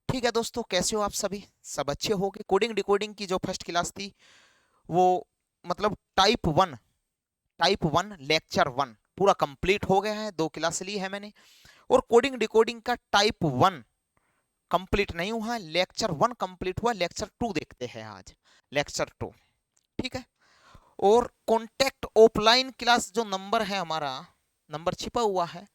ठीक है दोस्तों, कैसे हो आप सभी? सब अच्छे हो गए? कोडिंग डिकोडिंग की जो फर्स्ट क्लास थी वो मतलब टाइप वन लेक्चर वन पूरा कंप्लीट हो गया है। 2 क्लास ली है मैंने। और कोडिंग डिकोडिंग का टाइप वन कंप्लीट नहीं हुआ है, लेक्चर वन कंप्लीट हुआ। लेक्चर टू देखते हैं आज, लेक्चर टू। ठीक है। और कॉन्टेक्ट ऑफलाइन क्लास जो नंबर है हमारा, नंबर छिपा हुआ है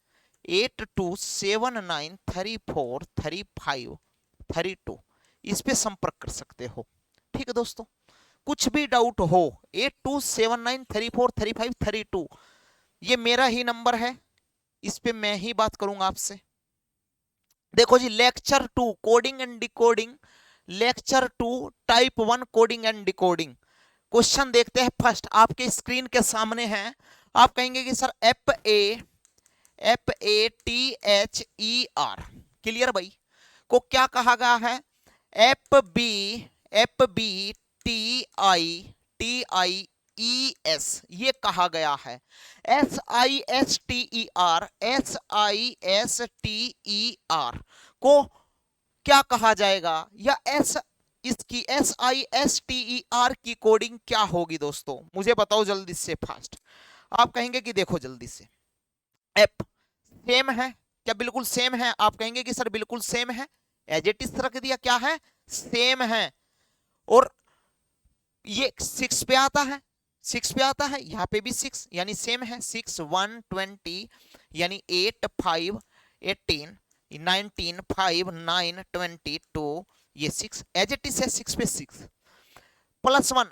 8279343532। इस पे संपर्क कर सकते हो। ठीक है दोस्तों, कुछ भी डाउट हो 8279343532, ये मेरा ही नंबर है। इस पे मैं ही बात करूंगा आपसे। देखो जी, lecture two coding and decoding, lecture two type one coding and decoding. Question देखते हैं। फर्स्ट आपके स्क्रीन के सामने है। आप कहेंगे कि सर FATHER क्लियर भाई को क्या कहा गया है? FBTIES ये कहा गया है। SISTER को क्या कहा जाएगा? या इसकी SISTER की कोडिंग क्या होगी दोस्तों? मुझे बताओ जल्दी से फास्ट। आप कहेंगे कि देखो जल्दी से, एप सेम है क्या? बिल्कुल सेम है। आप कहेंगे कि सर बिल्कुल सेम है, एज इट इज रख दिया। क्या है? सेम है। और ये 6 पे आता है, 6 पे आता है, यहाँ पे भी 6 यानी सेम है। 6 1 20 यानी 8 5 18 19 5 9 22, ये 6 एज इट इज है। 6 पे 6 प्लस 1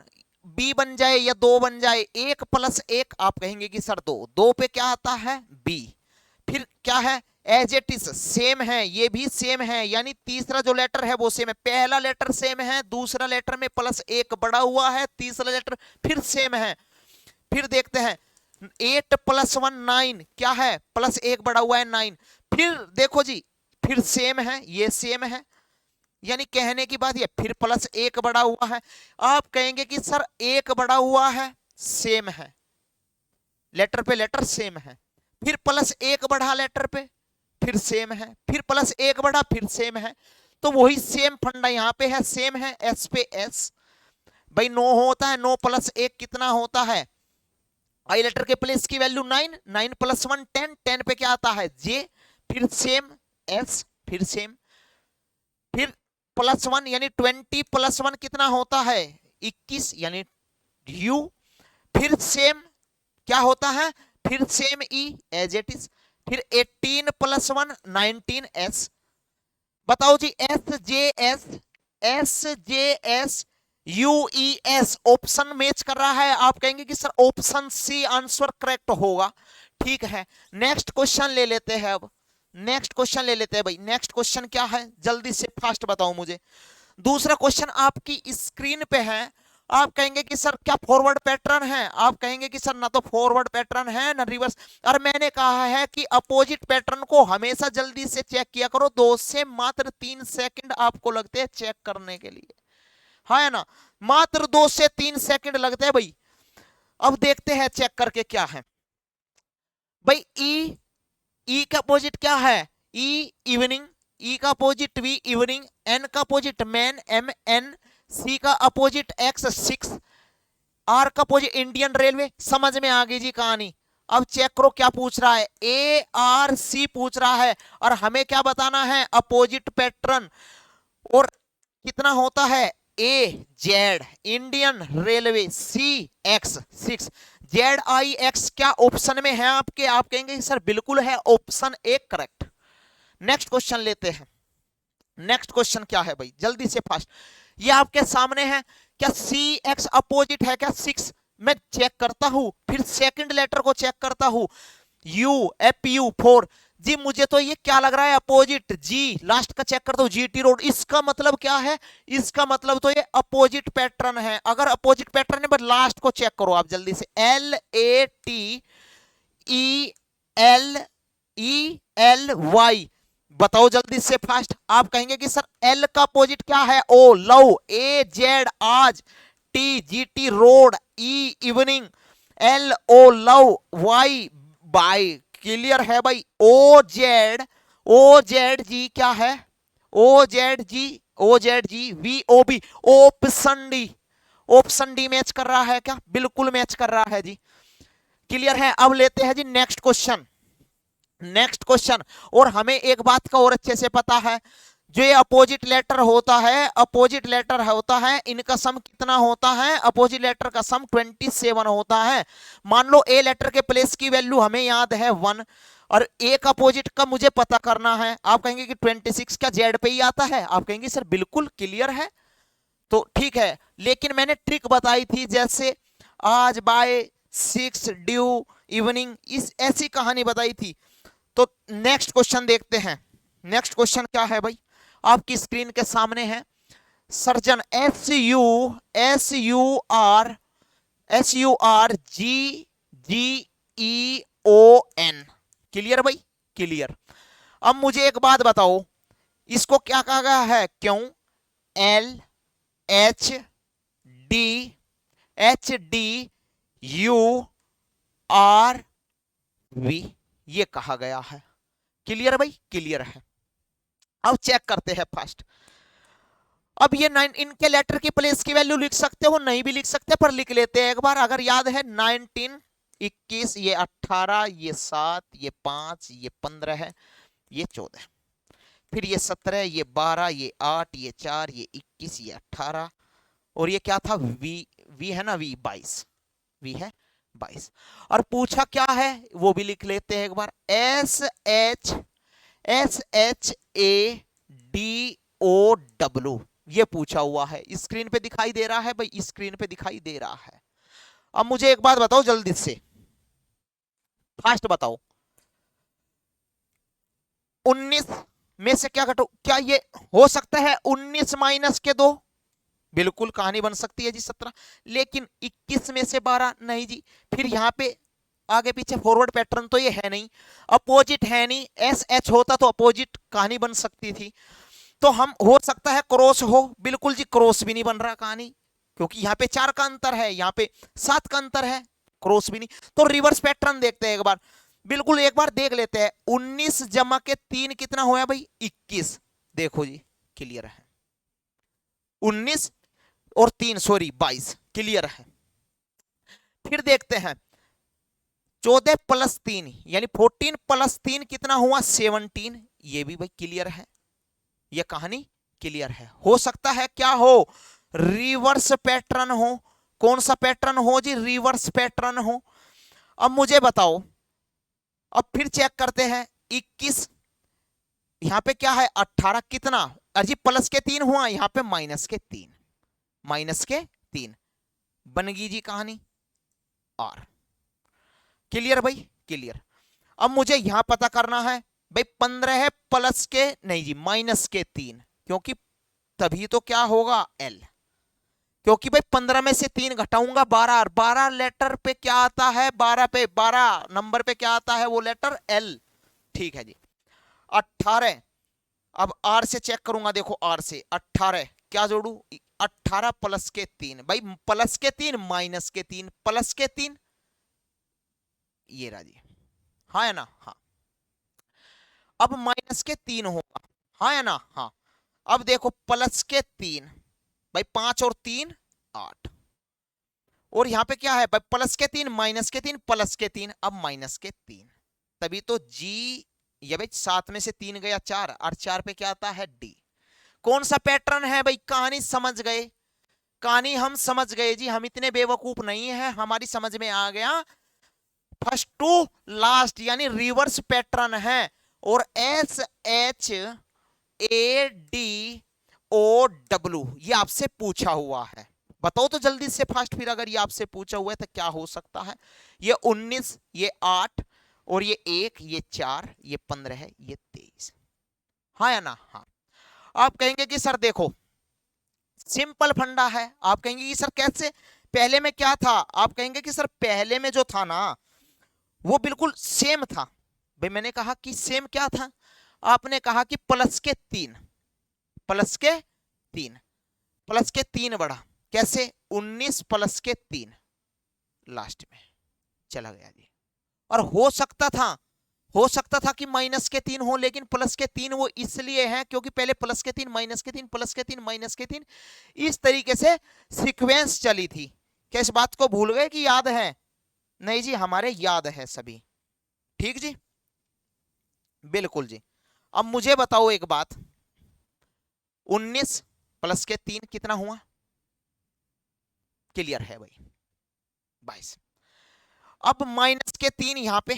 बी बन जाए या 2 बन जाए, 1 प्लस 1 आप कहेंगे कि सर 2, 2 पे क्या आता है? बी। फिर क्या है? एज इट इज सेम है, ये भी सेम है, यानी तीसरा जो लेटर है वो सेम है। पहला लेटर सेम है, दूसरा लेटर में प्लस 1 बढ़ा हुआ है, तीसरा लेटर फिर सेम है। फिर देखते हैं 8 प्लस 1 9, क्या है? प्लस 1 बढ़ा हुआ है 9। फिर देखो जी, फिर सेम है, ये सेम है, यानी कहने की बात ये फिर प्लस 1 बढ़ा हुआ है। आप कहेंगे कि सर 1 बढ़ा हुआ है, सेम है, लेटर पे लेटर सेम है। फिर प्लस 1 बढ़ा लेटर पे, फिर सेम है, फिर प्लस 1 बढ़ा, फिर सेम है। तो वही सेम फंडा यहाँ पे है, सेम है। एस पे एस भाई 9 होता है, 9 प्लस 1 कितना होता है? आई लेटर के प्लेस की वैल्यू 9, 9 प्लस 1 10, 10 पे क्या आता है? जे। फिर सेम एस, फिर सेम, फिर प्लस 1 यानी 20 प्लस 1 कितना होता है? 21 यानी यू। फिर सेम क्या होता है? फिर same E as it is. फिर 18 प्लस 1 19 एस। बताओ जी, S J S U E S option match कर रहा है। आप कहेंगे कि sir option C answer correct होगा। ठीक है, नेक्स्ट क्वेश्चन ले लेते हैं। अब नेक्स्ट क्वेश्चन ले लेते हैं भाई। नेक्स्ट क्वेश्चन क्या है? जल्दी से फास्ट बताओ मुझे। दूसरा क्वेश्चन आपकी स्क्रीन पे है। आप कहेंगे कि सर क्या फॉरवर्ड पैटर्न है? आप कहेंगे कि सर ना तो फॉरवर्ड पैटर्न है ना रिवर्स। और मैंने कहा है कि अपोजिट पैटर्न को हमेशा जल्दी से चेक किया करो। 2 से मात्र 3 सेकंड आपको लगते हैं चेक करने के लिए, हाँ है ना? मात्र 2 से 3 सेकंड लगते हैं भाई। अब देखते हैं चेक करके क्या है भाई। ई का अपोजिट क्या है? ई इवनिंग। ई का अपोजिट वी इवनिंग। एन का अपोजिट मैन एम एन। सी का अपोजिट एक्स 6। आर का अपोजिट इंडियन रेलवे। समझ में आ गई जी कहानी। अब चेक करो क्या पूछ रहा है। ए आर सी पूछ रहा है और हमें क्या बताना है? Opposite pattern. और कितना होता है? A Z Indian railway, C X 6। Z I X क्या ऑप्शन में है आपके? आप कहेंगे सर बिल्कुल है, option A correct. Next question लेते हैं। नेक्स्ट क्वेश्चन क्या है भाई? जल्दी से फास्ट। ये आपके सामने है। क्या सी एक्स अपोजिट है क्या? 6 मैं चेक करता हूं, फिर सेकंड लेटर को चेक करता हूं। यू एफ यू 4 जी। मुझे तो ये क्या लग रहा है? अपोजिट। जी लास्ट का चेक करता हूं, जीटी रोड। इसका मतलब क्या है? इसका मतलब तो ये अपोजिट पैटर्न है। अगर अपोजिट पैटर्न है पर लास्ट को चेक करो आप जल्दी से। LATELELY बताओ जल्दी से फास्ट। आप कहेंगे कि सर एल का अपोजिट क्या है? O love. ए जेड आज। T G T road. E evening. L O love. Y by. Clear है भाई? ओ जेड जी क्या है? O Z G V O B, option D. Option D match कर रहा है क्या? बिल्कुल मैच कर रहा है जी। क्लियर है? अब लेते हैं जी नेक्स्ट क्वेश्चन। Next question. और हमें एक बात का और अच्छे से पता है, जो ये अपोजिट लेटर होता है, अपोजिट लेटर होता है, इनका सम कितना होता है? अपोजिट लेटर का सम 27 होता है। मान लो ए लेटर के प्लेस की वैल्यू हमें याद है 1, और एक अपोजिट का मुझे पता करना है। आप कहेंगे कि 26 क्या जेड पे ही आता है? आप कहेंगे सर बिल्कुल क्लियर है। तो ठीक है, लेकिन मैंने ट्रिक बताई थी, जैसे आज बाय 6 ड्यू इवनिंग, इस ऐसी कहानी बताई थी। तो नेक्स्ट क्वेश्चन देखते हैं। नेक्स्ट क्वेश्चन क्या है भाई? आपकी स्क्रीन के सामने है। Surgeon SURGGEON। क्लियर भाई? क्लियर। अब मुझे एक बात बताओ, इसको क्या कहा गया है? क्यों LHDHDURV ये कहा गया है। क्लियर भाई? क्लियर है। अब चेक करते हैं फर्स्ट। अब ये 9 इनके लेटर की प्लेस की वैल्यू लिख सकते हो, नहीं भी लिख सकते, पर लिख लेते हैं एक बार। अगर याद है 19, 21, ये 18, ये 7, ये 5, ये 15 है, ये 14, फिर ये 17, ये 12, ये 8, ये 4, ये 21, ये 18, और ये क्या था? वी है ना, वी 22, वी है 22। और पूछा क्या है वो भी लिख लेते हैं एक बार। SHADOW ये पूछा हुआ है। स्क्रीन पे दिखाई दे रहा है भाई? स्क्रीन पे दिखाई दे रहा है। अब मुझे एक बात बताओ जल्दी से, फास्ट बताओ, 19 में से क्या घटो? क्या ये हो सकता है 19 माइनस के 2? बिल्कुल कहानी बन सकती है जी 17। लेकिन 21 में से 12 नहीं जी। फिर यहां पे आगे पीछे फॉरवर्ड पैटर्न तो ये है नहीं, अपोजिट है नहीं। SH होता तो अपोजिट कहानी बन सकती थी। तो हम हो सकता है क्रॉस हो। बिल्कुल जी, क्रॉस भी नहीं बन रहा कहानी, क्योंकि यहाँ पे 4 का अंतर है, यहाँ पे 7 का अंतर है, क्रॉस भी नहीं। तो रिवर्स पैटर्न देखते हैं एक बार। बिल्कुल एक बार देख लेते हैं। 19 जमा के 3 कितना हुआ भाई? 21। देखो जी क्लियर है। 19 और 3 सॉरी 22 क्लियर है। फिर देखते हैं 14 प्लस 3 यानी 14 प्लस 3 कितना हुआ? 17। ये भी भाई क्लियर है। ये कहानी क्लियर है। हो सकता है क्या हो? रिवर्स पैटर्न हो। कौन सा पैटर्न हो जी? रिवर्स पैटर्न हो। अब मुझे बताओ, अब फिर चेक करते हैं। 21 यहां पे क्या है? 18 कितना? अजी प्लस के 3 हुआ, यहां पे माइनस के 3, माइनस के 3 बन गई जी कहानी और। क्लियर भाई? क्लियर। अब मुझे यहां पता करना है भाई 15 है प्लस के नहीं जी माइनस के 3, क्योंकि तभी तो क्या होगा? L। क्योंकि भाई 15 में से 3 घटाऊंगा 12, और 12 लेटर पे क्या आता है? 12 पे 12 नंबर पे क्या आता है? वो लेटर L। ठीक है जी। 18, अब R से चेक करूंगा। देखो R से 18 क्या जोड़ू? 18 प्लस के 3 भाई, प्लस के 3 माइनस के 3 प्लस के 3, ये राजी। हाँ है ना? हाँ। अब माइनस के 3 होगा, हाँ है ना? हाँ। अब देखो प्लस के 3 भाई, 5 और 3 8, और यहां पे क्या है भाई? प्लस के 3 माइनस के 3 प्लस के 3, अब माइनस के 3, तभी तो G। ये भाई 7 में से 3 गया 4, और 4 पे क्या आता है? D। कौन सा पैटर्न है भाई? कहानी समझ गए? कहानी हम समझ गए जी, हम इतने बेवकूफ नहीं है, हमारी समझ में आ गया। फर्स्ट टू लास्ट यानी रिवर्स पैटर्न है। और SHADOW ये आपसे पूछा हुआ है। बताओ तो जल्दी से फास्ट, फिर अगर ये आपसे पूछा हुआ है तो क्या हो सकता है? ये 19, ये 8, और ये 1, ये 4, ये 15 है, ये 23। हाँ या ना? हाँ। आप कहेंगे कि सर देखो सिंपल फंडा है। आप कहेंगे कि सर कैसे? पहले में क्या था? आप कहेंगे कि सर पहले में जो था ना वो बिल्कुल सेम था। भाई मैंने कहा कि सेम क्या था? आपने कहा कि प्लस के 3, प्लस के 3, प्लस के 3 बढ़ा। कैसे? 19 प्लस के 3 लास्ट में चला गया जी। और हो सकता था हो सकता था कि माइनस के 3 हो, लेकिन प्लस के 3 वो इसलिए हैं क्योंकि पहले प्लस के 3 माइनस के 3 प्लस के 3 माइनस के 3, इस तरीके से सीक्वेंस चली थी। क्या इस बात को भूल गए कि याद है? नहीं जी, हमारे याद है सभी। ठीक जी, बिल्कुल जी। अब मुझे बताओ एक बात, 19 प्लस के 3 कितना हुआ? क्लियर है भाई? 22। अब माइनस के 3 यहां पे,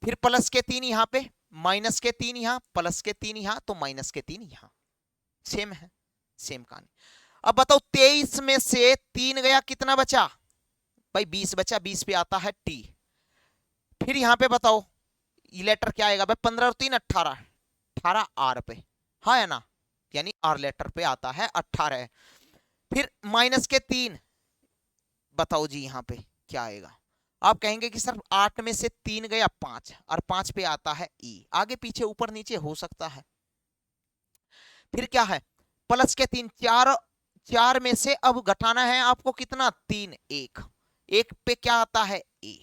फिर प्लस के 3 यहां पे, माइनस के 3 यहां, प्लस के 3 यहां, तो माइनस के 3 यहां। सेम है, सेम कहानी। अब बताओ 23 में से 3 गया, कितना बचा भाई? 20 बचा। 20 पे आता है टी। फिर यहां पे बताओ ये लेटर क्या आएगा भाई? 15 और 3 18, 18 आर पे, हाँ है ना, यानी आर लेटर पे आता है 18। फिर माइनस के 3, बताओ जी यहां पे क्या आएगा? आप कहेंगे कि सर 8 में से 3 गया 5, और 5 पे आता है ई। आगे पीछे ऊपर नीचे हो सकता है। फिर क्या है? प्लस के 3, 4, 4 में से अब घटाना है आपको कितना? 3, 1, 1 पे क्या आता है? ए।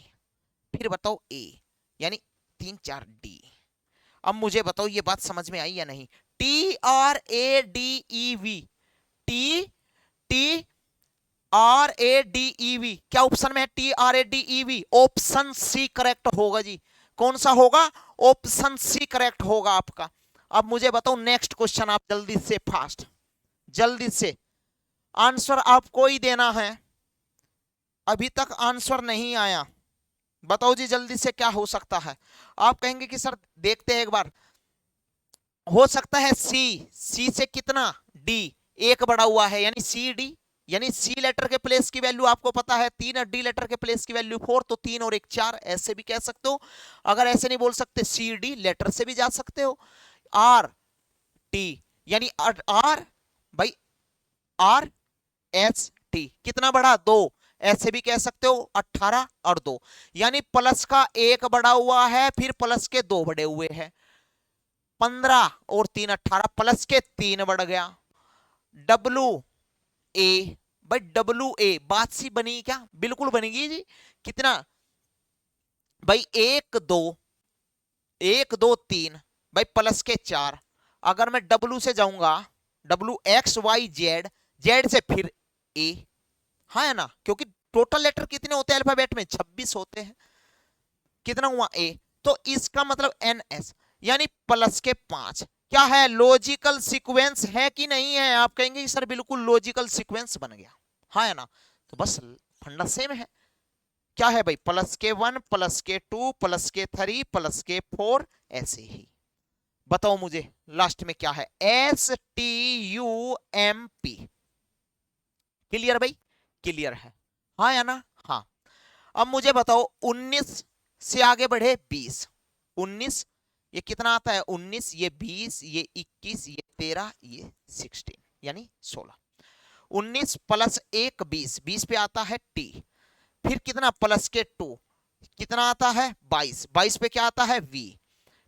फिर बताओ ए, यानी 3 4 डी। अब मुझे बताओ ये बात समझ में आई या नहीं? T R A D E V, T T R A D E V, क्या ऑप्शन में है? T R A D E V. Option C correct होगा जी। कौन सा होगा? ऑप्शन सी करेक्ट होगा आपका। अब मुझे बताओ नेक्स्ट क्वेश्चन, आप जल्दी से, फास्ट, जल्दी से आंसर आपको ही देना है। अभी तक आंसर नहीं आया, बताओ जी जल्दी से क्या हो सकता है? आप कहेंगे कि सर देखते हैं एक बार, हो सकता है सी, सी से कितना? डी, एक बड़ा हुआ है, यानी सी डी, यानी सी लेटर के प्लेस की वैल्यू आपको पता है 3 और डी लेटर के प्लेस की वैल्यू 4, तो 3 और 1 4, ऐसे भी कह सकते हो। अगर ऐसे नहीं बोल सकते, सी डी लेटर से भी जा सकते हो। आर टी, यानी आर भाई, आर एस टी, कितना बड़ा? 2, ऐसे भी कह सकते हो 18 और 2, यानी प्लस का 1 बड़ा हुआ है, फिर प्लस के 2 बड़े हुए हैं। 15 और 3 18, प्लस के 3 बढ़ गया। डब्लू ए, भाई डब्लू ए, बात सी बनी क्या? बिल्कुल बनेगी जी। कितना भाई? 1 2, 1 2 3, भाई प्लस के 4। अगर मैं डब्लू से जाऊंगा, W X Y Z, Z से फिर ए, हाँ है ना, क्योंकि टोटल लेटर कितने होते हैं अल्फाबेट में? 26 होते हैं। कितना हुआ? ए। तो इसका मतलब एन एस, यानी प्लस के 5। क्या है? लॉजिकल सीक्वेंस है कि नहीं है? आप कहेंगे कि सर बिल्कुल लॉजिकल सीक्वेंस बन गया, हाँ है ना। तो बस फंडा सेम है। क्या है भाई? प्लस के 1 प्लस के 2 प्लस के 3 प्लस के 4, ऐसे ही। बताओ मुझे लास्ट में क्या है? S T U M P. Clear भाई? क्लियर है, हाँ या ना? हाँ। अब मुझे बताओ 19 से आगे बढ़े 20। 19, ये कितना आता है? 19, ये 20, ये 21, ये 13, ये 16, यानी 16। 19 प्लस 1 20, 20 पे आता है टी। फिर कितना? प्लस के 2, कितना आता है? 22, 22 पे क्या आता है? वी।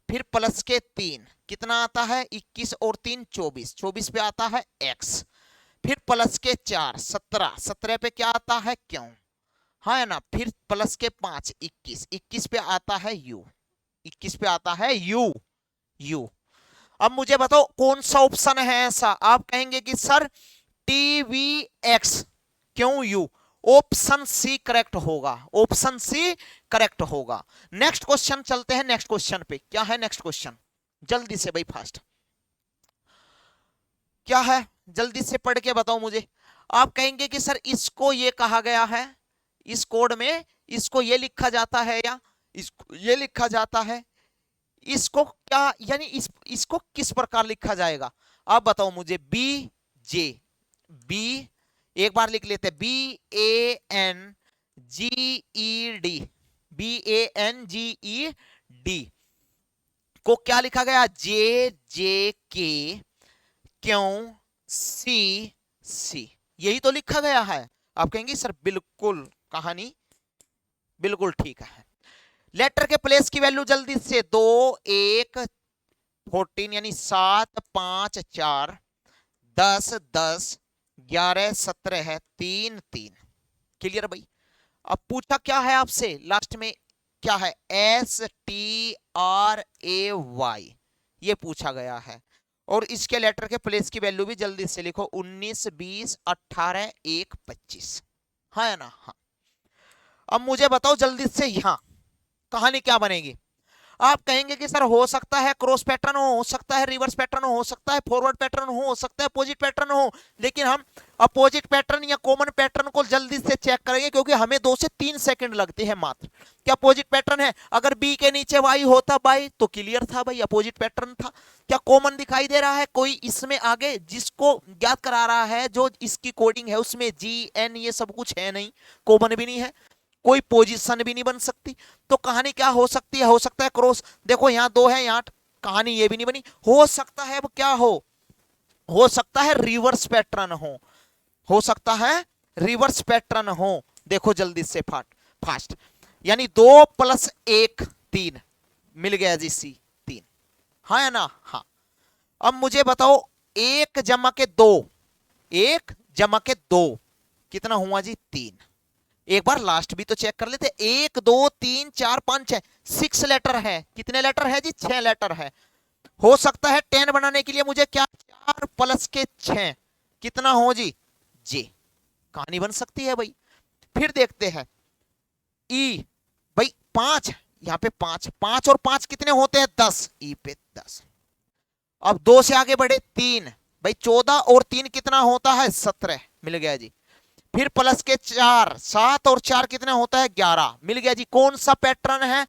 फिर प्लस के 3, कितना आता है? 21 और 3 24, 24 पे आता है एक्स। फिर प्लस के 4 17, 17 पे क्या आता है? क्यों, हाँ है ना। फिर प्लस के 5 21, 21 पे आता है यू, 21 पे आता है यू, यू। अब मुझे बताओ कौन सा ऑप्शन है ऐसा? आप कहेंगे कि सर टीवी एक्स, क्यों यू? ऑप्शन सी करेक्ट होगा, ऑप्शन सी करेक्ट होगा। नेक्स्ट क्वेश्चन चलते हैं, नेक्स्ट क्वेश्चन पे। क्या है नेक्स्ट क्वेश्चन? जल्दी से भाई, फास्ट। क्या है? जल्दी से पढ़ के बताओ मुझे। आप कहेंगे कि सर इसको ये कहा गया है, इस कोड में इसको ये लिखा जाता है, या इसको ये लिखा जाता है, इसको क्या, यानी इसको किस प्रकार लिखा जाएगा? आप बताओ मुझे। बी जे, बी, एक बार लिख लेते हैं, B A N G E D, B A N G E D को क्या लिखा गया? जे जे के, क्यों सी सी, यही तो लिखा गया है। आप कहेंगे सर बिल्कुल, कहानी बिल्कुल ठीक है। लेटर के प्लेस की वैल्यू जल्दी से, 2 1 14, यानी 7 5 4 10 10 11 17 है, 3 3। क्लियर भाई? अब पूछा क्या है आपसे लास्ट में? क्या है? STRAY, ये पूछा गया है। और इसके लेटर के प्लेस की वैल्यू भी जल्दी से लिखो, 19, 20, 18, 1, 25, हाँ या ना? हाँ। अब मुझे बताओ जल्दी से, यहां कहानी क्या बनेगी? आप कहेंगे कि सर हो सकता है क्रॉस पैटर्न हो सकता है रिवर्स पैटर्न हो सकता है फॉरवर्ड पैटर्न हो सकता है अपोजिट पैटर्न हो, लेकिन हम अपोजिट पैटर्न या कॉमन पैटर्न को जल्दी से चेक करेंगे, क्योंकि हमें 2 से 3 सेकंड लगते हैं मात्र। क्या अपोजिट पैटर्न है? अगर बी के नीचे वाई होता बाई तो क्लियर था भाई, अपोजिट पैटर्न था। क्या कॉमन दिखाई दे रहा है कोई इसमें आगे जिसको ज्ञात करा रहा है? जो इसकी कोडिंग है उसमें जी एन ये सब कुछ है नहीं, कॉमन भी नहीं है, कोई पोजीशन भी नहीं बन सकती। तो कहानी क्या हो सकती है? हो सकता है क्रॉस, देखो यहाँ 2 है, यहाँ कहानी ये भी नहीं बनी। हो सकता है अब क्या हो सकता है रिवर्स पैटर्न हो सकता है रिवर्स पैटर्न हो। देखो जल्दी से फास्ट, यानी 2 + 1 3, मिल गया जी सी 3, हाँ या ना? हाँ। अब मुझे बताओ 1 जमा के 2, 1 जमा के 2 कितना हुआ जी? 3। एक बार लास्ट भी तो चेक कर लेते। 1 2 3 4 5 6, 6 लेटर है। कितने लेटर है जी? 6 लेटर है। हो सकता है 10 बनाने के लिए मुझे क्या? 4 + के 6 कितना हो जी? जे। कहानी बन सकती है भाई। फिर देखते हैं ई, भाई 5, यहां पे 5, 5 और 5 कितने होते हैं? 10, ई पे 10। अब 2 से आगे बढ़े 3, भाई 14 और 3 कितना होता है? 17, मिल गया जी। फिर प्लस के 4, 7 और 4 कितना होता है? 11, मिल गया जी। कौन सा पैटर्न है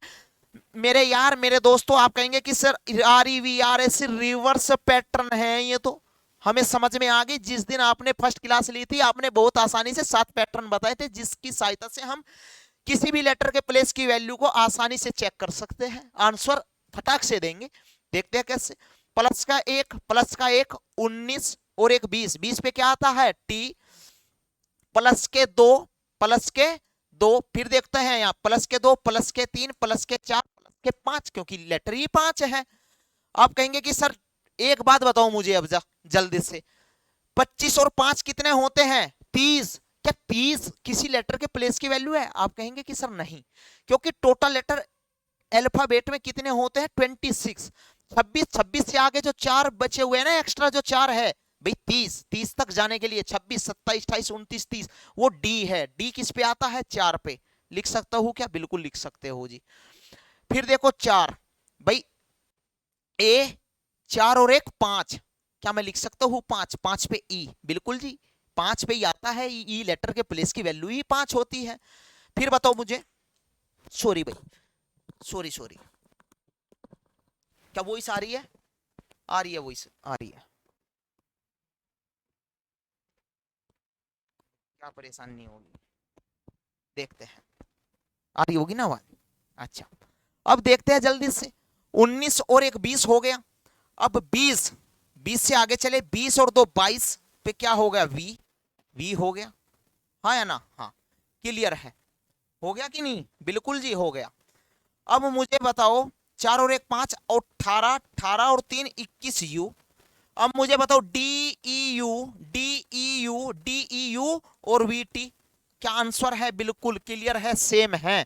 मेरे यार मेरे दोस्तों? आप कहेंगे कि सर REVRS रिवर्स पैटर्न है। ये तो हमें समझ में आ गई। जिस दिन आपने फर्स्ट क्लास ली थी आपने बहुत आसानी से 7 पैटर्न बताए थे, जिसकी सहायता से हम किसी भी लेटर के प्लेस की वैल्यू को आसानी से चेक कर सकते हैं, आंसर फटाक से देंगे। देखते हैं कैसे। प्लस का 1 19 और एक 20, 20 पे क्या आता है? टी। प्लस के 2 प्लस के 2, फिर देखते हैं यहाँ प्लस के 2 प्लस के 3 प्लस के 4 प्लस के 5, क्योंकि लेटर ही 5 है। आप कहेंगे कि सर एक बात बताओ मुझे अब जल्दी से, 25 और 5 कितने होते हैं? 30। क्या 30 किसी लेटर के प्लेस की वैल्यू है? आप कहेंगे कि सर नहीं, क्योंकि टोटल लेटर अल्फाबेट में कितने होते हैं? 26। 26, 26 से आगे जो 4 बचे हुए हैं ना, एक्स्ट्रा जो 4 है भाई, 30, 30 तक जाने के लिए 26, 27, 28, 29, 30, वो डी है। डी किस पे आता है? 4 पे। लिख सकता हूं क्या? बिल्कुल लिख सकते हो जी। फिर देखो 4, भाई ए 4 और 1 5, क्या मैं लिख सकता हूं 5? 5 पे ई, बिल्कुल जी 5 पे ही आता है। ई लेटर के प्लेस की वैल्यू ही 5 होती है। फिर बताओ मुझे, सॉरी भाई, सॉरी, क्या वॉइस आ रही है? आ रही है वॉइस, आ रही है। क्या परेशानी नहीं होगी? देखते हैं, आ रही होगी ना आवाज? अच्छा, अब देखते हैं जल्दी से। 19 और एक 20 हो गया। अब 20, 20 से आगे चले, 20 और 2 22 पे क्या हो गया? वी, वी हो गया, हाँ या ना? हाँ, क्लियर है। हो गया कि नहीं? बिल्कुल जी हो गया। अब मुझे बताओ 4 और 1 5 और 18, 18 और 3 21 यू। अब मुझे बताओ डी ई यू और वी टी, क्या आंसर है? बिल्कुल क्लियर है, सेम है।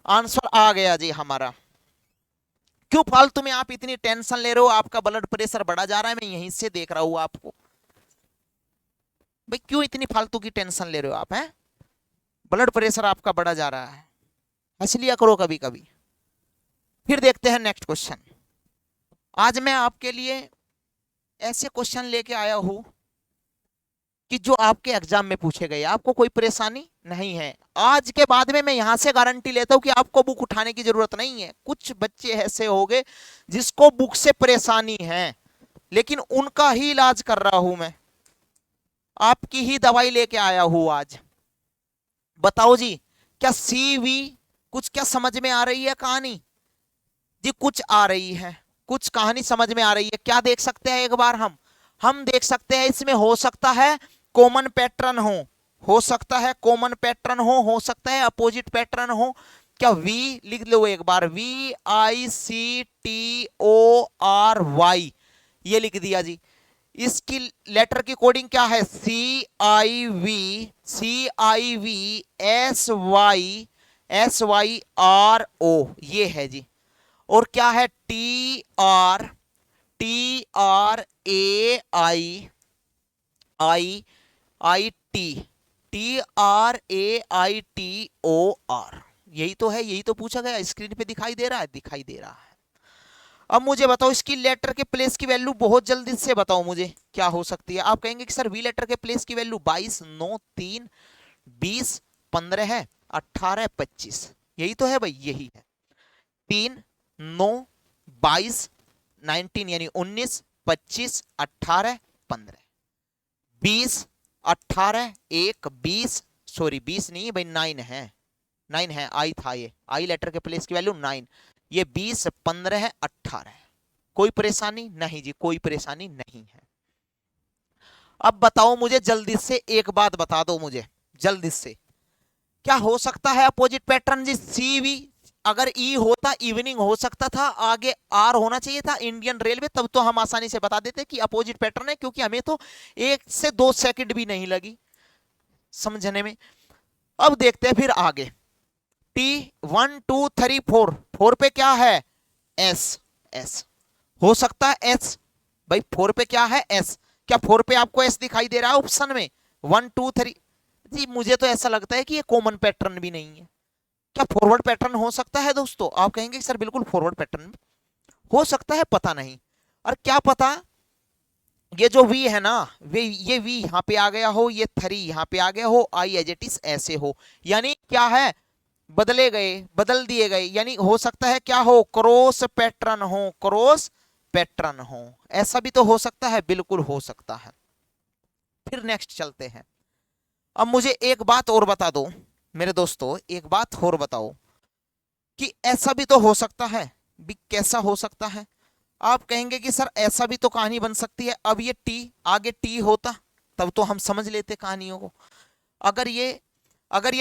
आंसर आ गया जी हमारा। क्यों फालतू में आप इतनी टेंशन ले रहे हो? आपका ब्लड प्रेशर बढ़ा जा रहा है, मैं यहीं से देख रहा हूं आपको। भाई क्यों इतनी फालतू की टेंशन ले रहे हो आप? हैं, ब्लड प्रेशर आपका बढ़ा जा रहा है, हंस लिया करो कभी कभी। फिर देखते हैं नेक्स्ट क्वेश्चन। आज मैं आपके लिए ऐसे क्वेश्चन लेके आया हूं कि जो आपके एग्जाम में पूछे गए, आपको कोई परेशानी नहीं है। आज के बाद में मैं यहां से गारंटी लेता हूं कि आपको बुक उठाने की जरूरत नहीं है। कुछ बच्चे ऐसे होंगे जिसको बुक से परेशानी है, लेकिन उनका ही इलाज कर रहा हूं मैं, आपकी ही दवाई लेके आया हूं आज। बताओ जी, क्या सीवी कुछ क्या समझ में आ रही है कहानी? जी कुछ आ रही है, कुछ कहानी समझ में आ रही है। क्या देख सकते हैं एक बार हम देख सकते हैं इसमें हो सकता है कॉमन पैटर्न हो सकता है कॉमन पैटर्न हो सकता है अपोजिट पैटर्न हो। क्या वी लिख लो एक बार, VICTORY, ये लिख दिया जी। इसकी लेटर की कोडिंग क्या है? CIV SY SYRO ये है जी। और क्या है TRAIIT, TRAITOR, यही तो है, यही तो पूछा गया। स्क्रीन पे दिखाई दे रहा है, दिखाई दे रहा है। अब मुझे बताओ इसकी लेटर के प्लेस की वैल्यू बहुत जल्दी से बताओ मुझे क्या हो सकती है। आप कहेंगे कि सर वी लेटर के प्लेस की वैल्यू 22, 9, 3, 20, 15 है, 18, 25, यही तो है भाई, यही है। 3, 9, 22, 19 यानी 19, 25, 18, 15, 20, 18, 1, 20, सॉरी 20 नहीं भाई, 9 है, 9 है, आई था, ये आई लेटर के प्लेस की वैल्यू 9, ये 20, 15 है, 18। कोई परेशानी नहीं जी, कोई परेशानी नहीं है। अब बताओ मुझे जल्दी से एक बात बता दो मुझे जल्दी से, क्या हो सकता है अपोजिट पैटर्न जी? CV, अगर ई होता इवनिंग हो सकता था, आगे आर होना चाहिए था इंडियन रेलवे, तब तो हम आसानी से बता देते कि अपोजिट पैटर्न है, क्योंकि हमें तो 1 से 2 सेकंड भी नहीं लगी समझने में। अब देखते हैं फिर आगे। T1 2 3 4, 4 पे क्या है? S हो सकता है S भाई, 4 पे क्या है? S। क्या 4 पे आपको S दिखाई दे रहा है ऑप्शन में? 1 2 3 जी, मुझे तो ऐसा लगता है कि ये कॉमन पैटर्न भी नहीं है। क्या फॉरवर्ड पैटर्न हो सकता है दोस्तों? आप कहेंगे सर बिल्कुल फॉरवर्ड पैटर्न हो सकता है, पता नहीं। और क्या पता ये जो V है ना, ये V यहाँ पे आ गया हो, ये 3 यहाँ पे आ गया हो, I एज इट इज ऐसे हो, यानी क्या है, बदले गए, बदल दिए गए, यानी हो सकता है क्या हो, क्रॉस पैटर्न हो, क्रॉस पैटर्न हो। ऐसा भी तो हो सकता है, बिल्कुल हो सकता है। फिर नेक्स्ट चलते हैं। अब मुझे एक बात और बता दो मेरे दोस्तों, एक बात और बताओ कि ऐसा भी तो हो सकता है भी, कैसा हो सकता है? आप कहेंगे कि सर ऐसा भी तो कहानी बन सकती है। अब ये टी आगे टी होता तब तो हम समझ लेते कहानियों को। अगर ये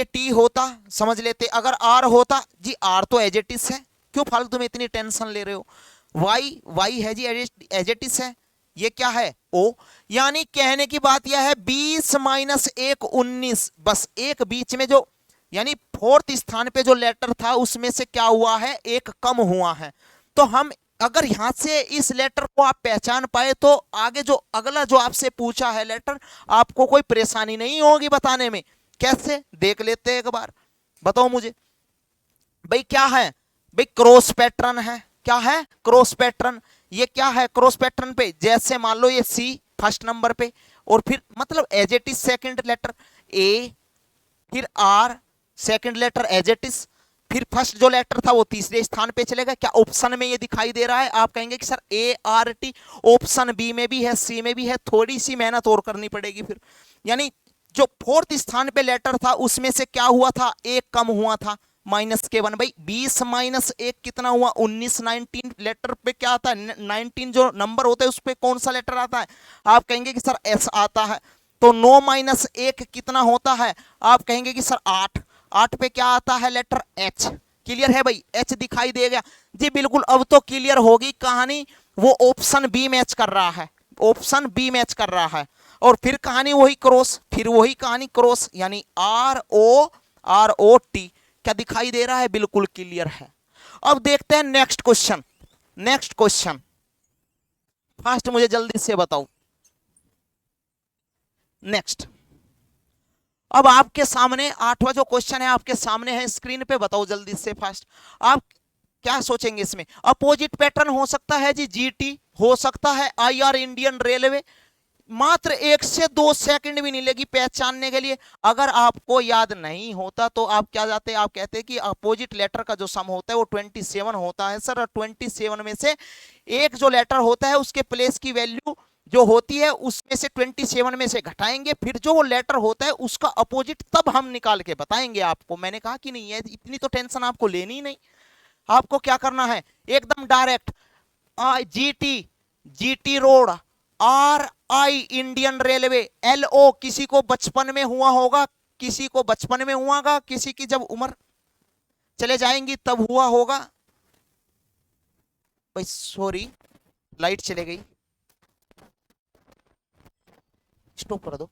टी होता समझ लेते, अगर आर होता जी, आर तो एजेटिस है, क्यों फालतू में इतनी टेंशन ले रहे हो। वाई है जी, एजेटिस है, ये क्या है? ओ। यानी कहने की बात यह है 20 माइनस 1 19, बस एक बीच में जो, यानी फोर्थ स्थान पे जो लेटर था उसमें से क्या हुआ है, एक कम हुआ है। तो हम अगर यहां से इस लेटर को आप पहचान पाए तो आगे जो अगला जो आपसे पूछा है लेटर, आपको कोई परेशानी नहीं होगी बताने में। कैसे, देख लेते हैं एक बार, बताओ मुझे भाई क्या है। भाई क्रॉस पैटर्न है, क्या है? Cross pattern. ये क्या है क्रॉस पैटर्न पे? जैसे मान लो ये सी फर्स्ट नंबर पे, और फिर मतलब as it is second letter A, फिर R second letter as it is, फिर फर्स्ट जो लेटर था वो तीसरे स्थान पे चलेगा। क्या ऑप्शन में ये दिखाई दे रहा है? आप कहेंगे कि सर ART ऑप्शन बी में भी है, सी में भी है, थोड़ी सी मेहनत और करनी पड़ेगी फिर। यानी जो फोर्थ स्थान पे लेटर था उसमें से क्या हुआ था, एक कम हुआ था, -1। भाई 20 माइनस 1 कितना हुआ? 19। 19 लेटर पे क्या आता है? 19 जो नंबर होता है उस पर कौन सा लेटर आता है? आप कहेंगे कि सर S आता है। तो 9 माइनस 1 कितना होता है? आप कहेंगे कि सर 8। 8 पे क्या आता है? Letter H। क्लियर है भाई? H दिखाई दे गया जी, बिल्कुल। अब तो क्लियर होगी कहानी, वो ऑप्शन बी मैच कर रहा है, ऑप्शन बी मैच कर रहा है। और फिर कहानी वही क्रॉस, फिर वही कहानी क्रॉस, यानी ROT। क्या दिखाई दे रहा है? बिल्कुल क्लियर है। अब देखते हैं next question. Next question fast मुझे जल्दी से बताओ। नेक्स्ट, अब आपके सामने 8वां जो क्वेश्चन है आपके सामने है स्क्रीन पे, बताओ जल्दी से फास्ट। आप क्या सोचेंगे इसमें? अपोजिट पैटर्न हो सकता है जी, GT हो सकता है, IR इंडियन रेलवे। मात्र 1 से 2 सेकंड भी नहीं लगी पहचानने के लिए। अगर आपको याद नहीं होता तो आप क्या जाते, आप कहते कि अपोजिट लेटर का जो सम होता है वो 27 होता है सर। 27 में से एक जो लेटर होता है उसके प्लेस की वैल्यू जो होती है उसमें से 27 में से घटाएंगे, फिर जो वो लेटर होता है उसका अपोजिट तब हम निकाल के बताएंगे आपको। मैंने कहा कि नहीं है, इतनी तो टेंशन आपको लेनी ही नहीं। आपको क्या करना है, एकदम direct GT, GT road, RI Indian railway, LO किसी को बचपन में हुआ होगा, किसी को बचपन में हुआ होगा, किसी की जब उम्र चले जाएंगी तब हुआ होगा। भाई सॉरी, लाइट चले गई, स्टॉप कर दो।